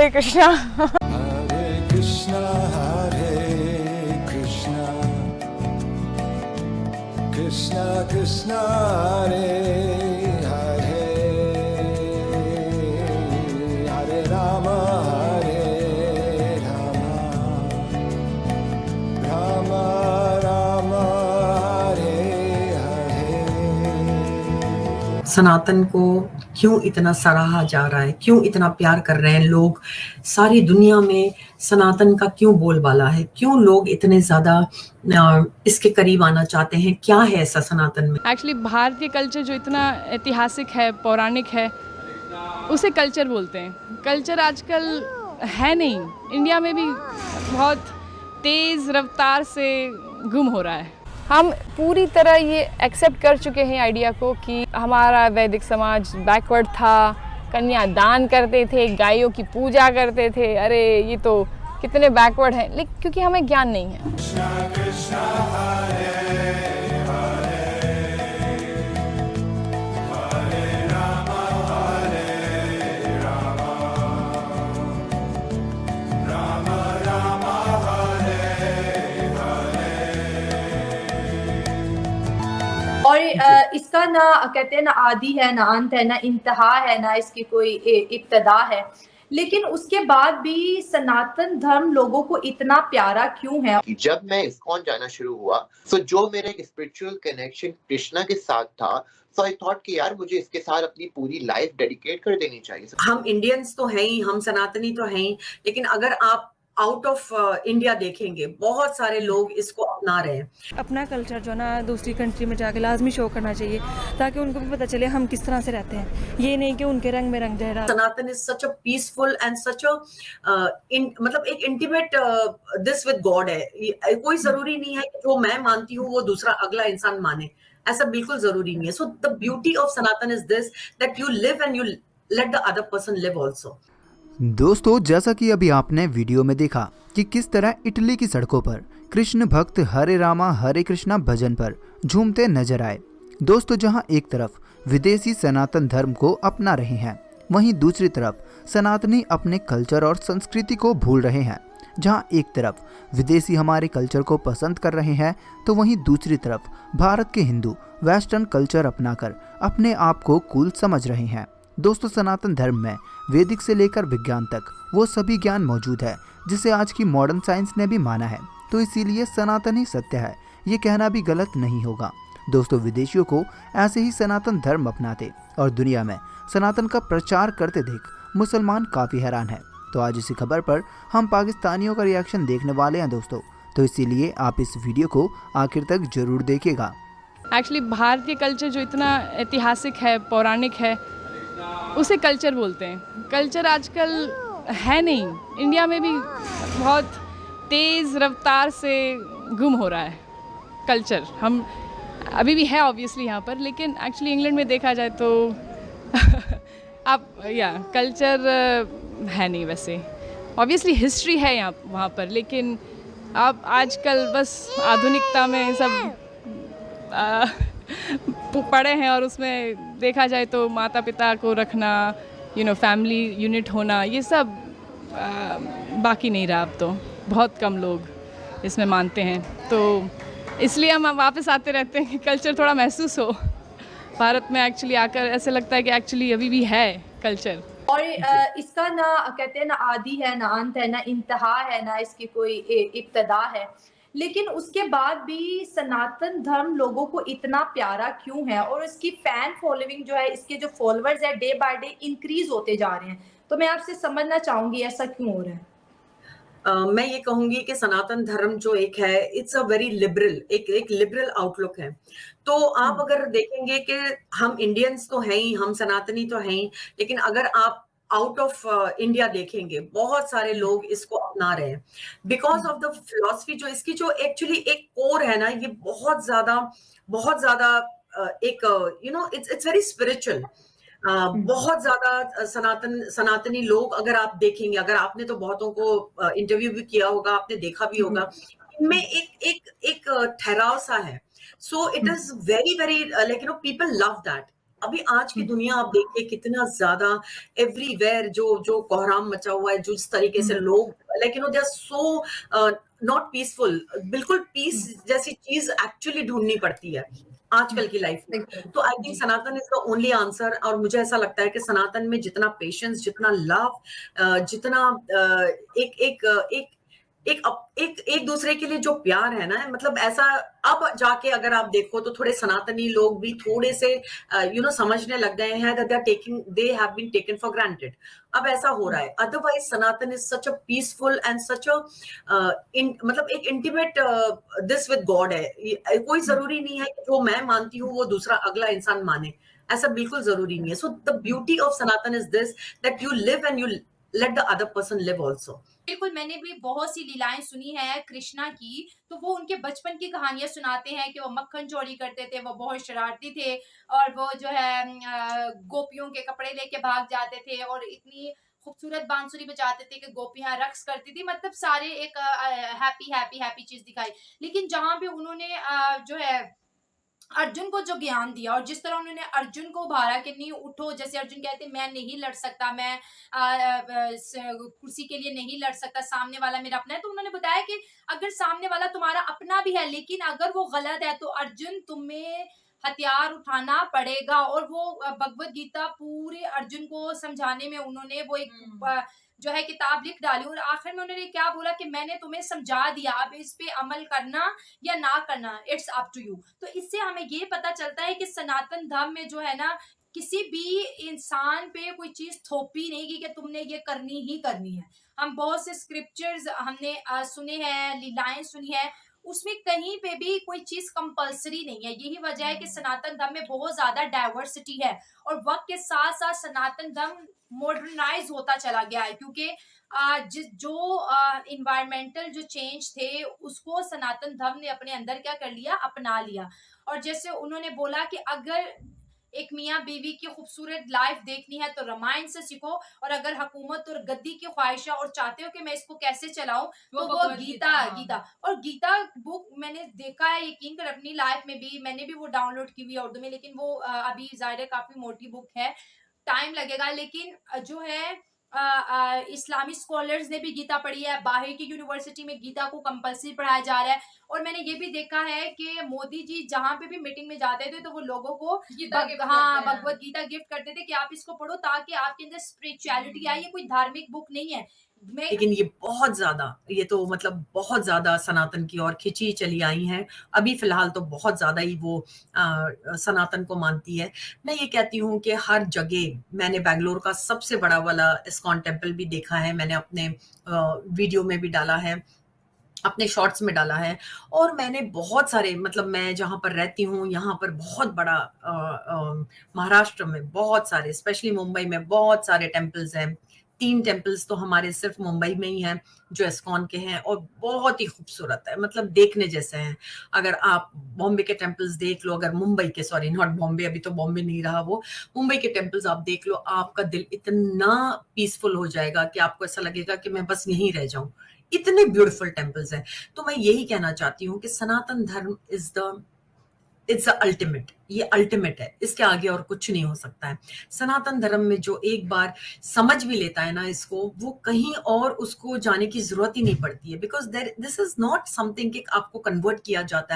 हरे कृष्णा। हरे कृष्णा कृष्णा कृष्णा हरे हरे, हरे राम राम राम हरे हरे। सनातन को क्यों इतना सराहा जा रहा है, क्यों इतना प्यार कर रहे हैं लोग, सारी दुनिया में सनातन का क्यों बोलबाला है, क्यों लोग इतने ज्यादा इसके करीब आना चाहते हैं, क्या है ऐसा सनातन में? एक्चुअली भारतीय कल्चर जो इतना ऐतिहासिक है, पौराणिक है, उसे कल्चर बोलते हैं। कल्चर आजकल है नहीं, इंडिया में भी बहुत तेज़ रफ्तार से गुम हो रहा है। हम पूरी तरह ये एक्सेप्ट कर चुके हैं आइडिया को कि हमारा वैदिक समाज बैकवर्ड था, कन्यादान करते थे, गायों की पूजा करते थे। अरे ये तो कितने बैकवर्ड हैं, लेकिन क्योंकि हमें ज्ञान नहीं है। कृष्णा कृष्णा हरे और इसका ना कहते हैं ना आदि है, ना अंत है, ना इंतहा है, ना इसकी कोई इब्तदा है। लेकिन उसके बाद भी सनातन धर्म लोगों को इतना प्यारा क्यों है? कि जब मैं इस्कॉन जाना शुरू हुआ तो जो मेरा एक स्पिरिचुअल कनेक्शन कृष्णा के साथ था, सो आई थॉट कि यार मुझे इसके साथ अपनी पूरी लाइफ डेडिकेट कर देनी चाहिए। हम इंडियंस तो हैं ही, हम सनातनी तो हैं ही, लेकिन अगर आप आउट ऑफ इंडिया देखेंगे बहुत सारे लोग इसको अपना रहे हैं। अपना कल्चर जो ना दूसरी कंट्री में जाके लाजमी शो करना चाहिए, ताकि उनको भी पता चले हम किस तरह से रहते हैं। ये नहीं कि उनके रंग में रंग जहरा। Sanatan is such a peaceful and such a मतलब एक इंटीमेट दिस विद गॉड है। कोई जरूरी नहीं है कि जो मैं मानती हूँ वो दूसरा अगला इंसान माने, ऐसा बिल्कुल जरूरी नहीं है। So the beauty of Sanatan is this that you live and you let the other person live also. दोस्तों, जैसा कि अभी आपने वीडियो में देखा कि किस तरह इटली की सड़कों पर कृष्ण भक्त हरे रामा हरे कृष्णा भजन पर झूमते नजर आए। दोस्तों, जहां एक तरफ विदेशी सनातन धर्म को अपना रहे हैं, वहीं दूसरी तरफ सनातनी अपने कल्चर और संस्कृति को भूल रहे हैं। जहां एक तरफ विदेशी हमारे कल्चर को पसंद कर रहे हैं, तो वहीं दूसरी तरफ भारत के हिंदू वेस्टर्न कल्चर अपनाकर अपने आप को कूल समझ रहे हैं। दोस्तों, सनातन धर्म में वैदिक से लेकर विज्ञान तक वो सभी ज्ञान मौजूद है जिसे आज की मॉडर्न साइंस ने भी माना है, तो इसीलिए सनातन ही सत्य है, ये कहना भी गलत नहीं होगा। दोस्तों, विदेशियों को ऐसे ही सनातन धर्म अपनाते और दुनिया में सनातन का प्रचार करते देख मुसलमान काफ़ी हैरान है। तो आज इसी खबर पर हम पाकिस्तानियों का रिएक्शन देखने वाले हैं दोस्तों, तो इसीलिए आप इस वीडियो को आखिर तक जरूर देखिएगा। एक्चुअली भारतीय कल्चर जो इतना ऐतिहासिक है, पौराणिक है, उसे कल्चर बोलते हैं। कल्चर आजकल है नहीं, इंडिया में भी बहुत तेज़ रफ्तार से गुम हो रहा है कल्चर। हम अभी भी है ऑब्वियसली यहाँ पर, लेकिन एक्चुअली इंग्लैंड में देखा जाए तो आप कल्चर है नहीं। वैसे ऑब्वियसली हिस्ट्री है यहाँ वहाँ पर, लेकिन आप आजकल बस आधुनिकता में सब पड़े हैं, और उसमें देखा जाए तो माता पिता को रखना, फैमिली यूनिट होना, ये सब बाकी नहीं रहा। अब तो बहुत कम लोग इसमें मानते हैं, तो इसलिए हम वापस आते रहते हैं कि कल्चर थोड़ा महसूस हो भारत में। एक्चुअली आकर ऐसे लगता है कि एक्चुअली अभी भी है कल्चर। और इसका ना कहते हैं ना आदि है, ना अंत है, ना इंतहा है, ना इसकी कोई इब्तदा है। लेकिन उसके बाद भी सनातन धर्म लोगों को इतना प्यारा क्यों है, और इसकी फैन फॉलोइंग जो है, इसके जो फॉलोअर्स है, डे बाय डे इंक्रीज होते जा रहे हैं। तो मैं आपसे समझना चाहूंगी ऐसा क्यों हो रहा है? मैं ये कहूंगी कि सनातन धर्म जो एक है, इट्स अ वेरी लिबरल, एक लिबरल आउटलुक है। तो आप अगर देखेंगे कि हम इंडियंस तो हैं ही, हम सनातनी तो हैं ही, लेकिन अगर आप आउट ऑफ इंडिया देखेंगे बहुत सारे लोग इसको अपना रहे हैं बिकॉज ऑफ द फिलॉसफी जो इसकी जो एक्चुअली एक कोर है ना, ये बहुत ज्यादा एक इट्स वेरी स्पिरिचुअल। बहुत ज्यादा सनातनी लोग अगर आप देखेंगे, अगर आपने तो बहुतों को इंटरव्यू भी किया होगा, आपने देखा भी होगा, इनमें एक ठहराव सा है। So it is very very like people love that. अभी आज की दुनिया आप देखिए कितना ज्यादा एवरीवेयर जो कोहराम मचा हुआ है, जिस तरीके से लोग like they are so not peaceful, बिल्कुल पीस जैसी चीज एक्चुअली ढूंढनी पड़ती है आजकल की लाइफ में। तो I think Sanatan is the only answer. और मुझे ऐसा लगता है कि सनातन में जितना पेशेंस, जितना लव, जितना एक एक एक एक दूसरे के लिए जो प्यार है ना, मतलब ऐसा अब जाके अगर आप देखो तो थोड़े सनातनी लोग भी थोड़े से समझने लग गए हैं that they have been taken for granted। अब ऐसा हो रहा है। Otherwise Sanatan is such a peaceful and such a मतलब एक इंटीमेट दिस विद गॉड है। कोई जरूरी नहीं है कि जो मैं मानती हूँ वो दूसरा अगला इंसान माने, ऐसा बिल्कुल जरूरी नहीं है। So the beauty of Sanatan is this that you live and you let the other person live also. बिल्कुल, मैंने भी बहुत सी लीलाएं सुनी है कृष्णा की, तो वो उनके बचपन की कहानियां सुनाते हैं कि वो मक्खन चोरी करते थे, वो बहुत शरारती थे और वो जो है गोपियों के कपड़े लेके भाग जाते थे और इतनी खूबसूरत बांसुरी बजाते थे कि गोपियां रक्स करती थी, मतलब सारे एक हैप्पी हैप्पी हैप्पी चीज दिखाई। लेकिन जहां पे उन्होंने जो है अर्जुन को जो ज्ञान दिया और जिस तरह उन्होंने अर्जुन को उभारा कि नहीं उठो, जैसे अर्जुन कहते मैं नहीं लड़ सकता, मैं कुर्सी के लिए नहीं लड़ सकता, सामने वाला मेरा अपना है, तो उन्होंने बताया कि अगर सामने वाला तुम्हारा अपना भी है लेकिन अगर वो गलत है तो अर्जुन तुम्हें हथियार उठाना पड़ेगा। और वो भगवत गीता पूरे अर्जुन को समझाने में उन्होंने वो एक जो है किताब लिख डाली और आखिर में उन्होंने क्या बोला कि मैंने तुम्हें समझा दिया, अब इस पे अमल करना या ना करना इट्स अप टू यू। तो इससे हमें ये पता चलता है कि सनातन धर्म में जो है ना किसी भी इंसान पे कोई चीज थोपी नहीं की कि तुमने ये करनी ही करनी है। हम बहुत से स्क्रिप्चर्स हमने सुने हैं, लीलाएं सुनी है, उसमें कहीं पे भी कोई चीज कंपलसरी नहीं है। यही वजह है कि सनातन धर्म में बहुत ज्यादा डाइवर्सिटी है और वक्त के साथ साथ सनातन धर्म मॉडर्नाइज होता चला गया है, क्योंकि जो इन्वायरमेंटल जो चेंज थे उसको सनातन धर्म ने अपने अंदर क्या कर लिया, अपना लिया। और जैसे उन्होंने बोला कि अगर एक मियाँ बीवी की खूबसूरत लाइफ देखनी है तो रामायण से सीखो, और अगर हुकूमत और गद्दी की ख्वाहिश है और चाहते हो कि मैं इसको कैसे चलाऊं तो वो गीता और गीता बुक मैंने देखा है, यकीन कर अपनी लाइफ में भी मैंने भी वो डाउनलोड की हुई है उर्दू में, लेकिन वो अभी जाहिर है काफी मोटी बुक है, टाइम लगेगा। लेकिन जो है इस्लामी स्कॉलर्स ने भी गीता पढ़ी है, बाहर की यूनिवर्सिटी में गीता को कंपलसरी पढ़ाया जा रहा है। और मैंने ये भी देखा है कि मोदी जी जहां पे भी मीटिंग में जाते थे तो वो लोगों को भगवत गीता गिफ्ट करते थे कि आप इसको पढ़ो ताकि आपके अंदर स्पिरिचुअलिटी आए। ये कोई धार्मिक बुक नहीं है, लेकिन ये बहुत ज्यादा, ये तो मतलब बहुत ज्यादा सनातन की ओर खिंची चली आई हैं। अभी फिलहाल तो बहुत ज्यादा ही वो सनातन को मानती है। मैं ये कहती हूँ कि हर जगह, मैंने बेंगलोर का सबसे बड़ा वाला इस्कॉन टेम्पल भी देखा है, मैंने अपने वीडियो में भी डाला है, अपने शॉर्ट्स में डाला है। और मैंने बहुत सारे, मतलब मैं जहाँ पर रहती हूँ यहाँ पर बहुत बड़ा महाराष्ट्र में बहुत सारे, स्पेशली मुंबई में बहुत सारे टेम्पल्स हैं। 3 टेम्पल्स तो हमारे सिर्फ मुंबई में ही हैं जो इस्कॉन के हैं और बहुत ही खूबसूरत है, मतलब देखने जैसे हैं। अगर आप बॉम्बे के टेम्पल्स देख लो, अगर मुंबई के, सॉरी नॉट बॉम्बे, अभी तो बॉम्बे नहीं रहा वो, मुंबई के टेम्पल्स आप देख लो, आपका दिल इतना पीसफुल हो जाएगा कि आपको ऐसा लगेगा कि मैं बस यहीं रह जाऊं। इतने ब्यूटीफुल टेम्पल्स हैं। तो मैं यही कहना चाहती हूँ कि सनातन धर्म इट्स द अल्टीमेट, ये अल्टीमेट है, इसके आगे और कुछ नहीं हो सकता है। सनातन धर्म में जो एक बार समझ भी लेता है ना इसको, वो कहीं और उसको जाने की जरूरत ही नहीं पड़ती है, because this is not something कि आपको कन्वर्ट किया जाता है।